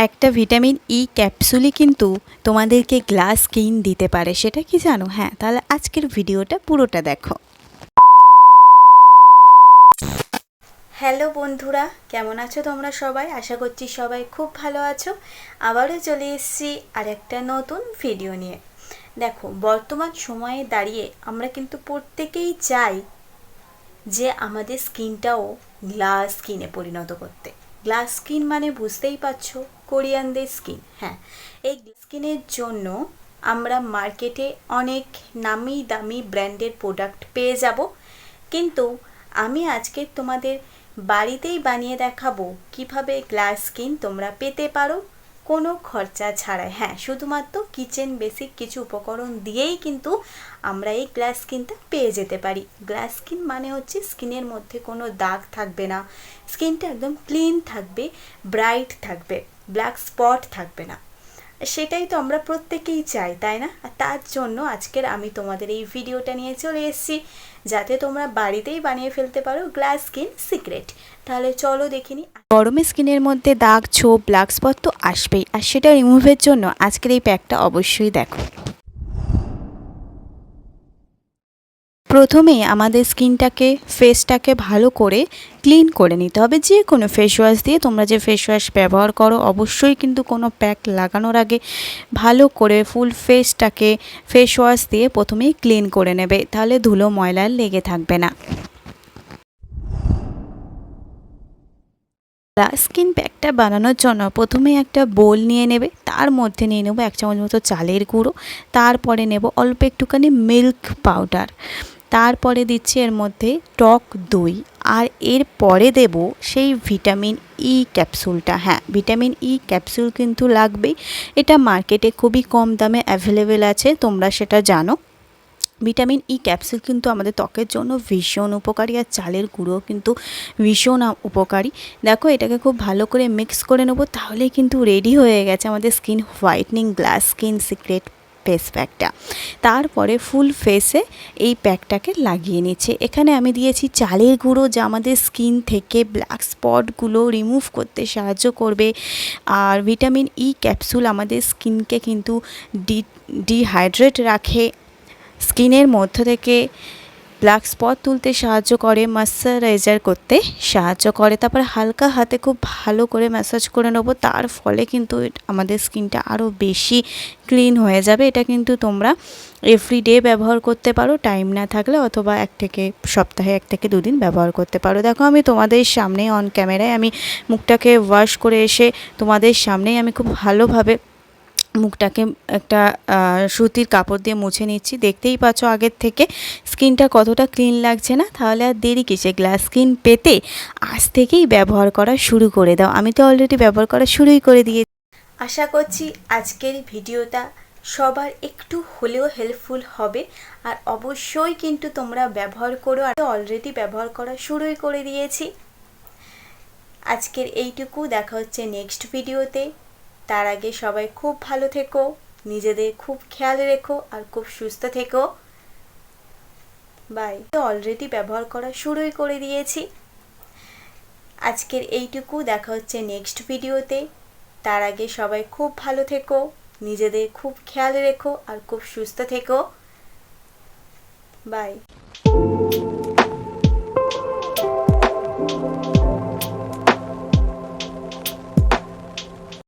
একটা vitamin E ক্যাপসুলই কিন্তু তোমাদেরকে গ্লাস স্কিন দিতে পারে, সেটা কি জানো? হ্যাঁ, তাহলে আজকের ভিডিওটা পুরোটা দেখো। হ্যালো বন্ধুরা, কেমন আছো তোমরা সবাই? আশা করছি সবাই খুব ভালো আছো। আবারও চলে এসেছি আর একটা নতুন ভিডিও নিয়ে। দেখো, বর্তমান সময়ে দাঁড়িয়ে আমরা কিন্তু প্রত্যেকেই চাই যে আমাদের স্কিনটাও গ্লাস স্কিনে পরিণত করতে। গ্লাস স্কিন মানে বুঝতেই পারছো, কোরিয়ানদের স্কিন। হ্যাঁ, এই স্কিনের জন্য আমরা মার্কেটে অনেক নামি দামি ব্র্যান্ডের প্রোডাক্ট পেয়ে যাব, কিন্তু আমি আজকে তোমাদের বাড়িতেই বানিয়ে দেখাবো কিভাবে গ্লাস স্কিন তোমরা পেতে পারো কোনো খরচা ছাড়াই। হ্যাঁ, শুধুমাত্র কিচেন বেসিক কিছু উপকরণ দিয়েই কিন্তু আমরা এই গ্লাস স্কিনটা পেয়ে যেতে পারি। গ্লাস স্কিন মানে হচ্ছে স্কিনের মধ্যে কোনো দাগ থাকবে না, স্কিনটা একদম ক্লিন থাকবে, ব্রাইট থাকবে, ব্ল্যাক স্পট থাকবে না। সেটাই তো আমরা প্রত্যেকেই চাই, তাই না? আর তার জন্য আজকের আমি তোমাদের এই ভিডিওটা নিয়ে চলে এসেছি, যাতে তোমরা বাড়িতেই বানিয়ে ফেলতে পারো গ্লাস স্কিন সিক্রেট। তাহলে চলো দেখিনি। গরমে স্কিনের মধ্যে দাগ, ছোপ, ব্ল্যাক স্পট তো আসবেই, আর সেটা রিমুভের জন্য আজকের এই প্যাকটা অবশ্যই দেখো। প্রথমে আমাদের স্কিনটাকে, ফেসটাকে ভালো করে ক্লিন করে নিতে হবে। যে কোনো ফেস ওয়াশ দিয়ে, তোমরা যে ফেস ওয়াশ ব্যবহার করো, অবশ্যই কিন্তু কোনো প্যাক লাগানোর আগে ভালো করে ফুল ফেসটাকে ফেস ওয়াশ দিয়ে প্রথমেই ক্লিন করে নেবে, তাহলে ধুলো ময়লা লেগে থাকবে না। গ্লাস স্কিন প্যাকটা বানানোর জন্য প্রথমে একটা বোল নিয়ে নেবে, তার মধ্যে নিয়ে নেবো 1 চামচ মতো চালের গুঁড়ো, তারপরে নেব অল্প একটুখানি মিল্ক পাউডার, তারপরে দিচ্ছি এর মধ্যে টক দই, আর এর পরে দেব সেই ভিটামিন ই ক্যাপসুলটা। হ্যাঁ, ভিটামিন ই ক্যাপসুল কিন্তু লাগবেই, এটা মার্কেটে খুবই কম দামে অ্যাভেলেবেল আছে, তোমরা সেটা জানো। ভিটামিন ই ক্যাপসুল কিন্তু আমাদের ত্বকের জন্য ভীষণ উপকারী, আর চালের গুঁড়ো কিন্তু ভীষণ উপকারী। দেখো, এটাকে খুব ভালো করে মিক্স করে নেবো, তাহলেই কিন্তু রেডি হয়ে গেছে আমাদের skin whitening glass skin secret face প্যাকটা। তারপরে ফুল ফেসে এই প্যাকটাকে লাগিয়ে নিচ্ছে। এখানে আমি দিয়েছি চালের গুঁড়ো, যা আমাদের স্কিন থেকে ব্ল্যাক স্পটগুলো রিমুভ করতে সাহায্য করবে। আর ভিটামিন ই ক্যাপসুল আমাদের স্কিনকে কিন্তু ডিহাইড্রেট রাখে, স্কিনের মধ্য থেকে ব্ল্যাক স্পট তুলতে সাহায্য করে, ময়শ্চারাইজার করতে সাহায্য করে। তারপরে হালকা হাতে খুব ভালো করে ম্যাসাজ করে নেবো, তার ফলে কিন্তু আমাদের স্কিনটা আরও বেশি ক্লিন হয়ে যাবে। এটা কিন্তু তোমরা এভরিডে ব্যবহার করতে পারো, টাইম না থাকলে, অথবা সপ্তাহে 1 থেকে 2 দিন ব্যবহার করতে পারো। দেখো, আমি তোমাদের সামনে অন ক্যামেরায় আমি মুখটাকে ওয়াশ করে এসে তোমাদের সামনেই আমি খুব ভালোভাবে মুখটাকে একটা সুতির কাপড় দিয়ে মুছে নিচ্ছি। দেখতেই পাচ্ছ আগের থেকে স্কিনটা কতটা ক্লিন লাগছে না? তাহলে আর দেরি কিসে? গ্লাস স্কিন পেতে আজ থেকেই ব্যবহার করা শুরু করে দাও। আমি তো অলরেডি ব্যবহার করা শুরুই করে দিয়েছি। আশা করছি আজকের ভিডিওটা সবার একটু হলেও হেল্পফুল হবে, আর অবশ্যই কিন্তু তোমরা ব্যবহার করো। আর অলরেডি ব্যবহার করা শুরুই করে দিয়েছি। আজকের এইটুকু, দেখা হচ্ছে নেক্সট ভিডিওতে। তার আগে সবাই খুব ভালো থেকো, নিজেদের খুব খেয়াল রেখো, আর খুব সুস্থ থেকো। বাই। অলরেডি ব্যবহার করা শুরুই করে দিয়েছি। আজকের এইটুকু, দেখা হচ্ছে নেক্সট ভিডিওতে। তার আগে সবাই খুব ভালো থেকো, নিজেদের খুব খেয়াল রেখো, আর খুব সুস্থ থেকো। বাই।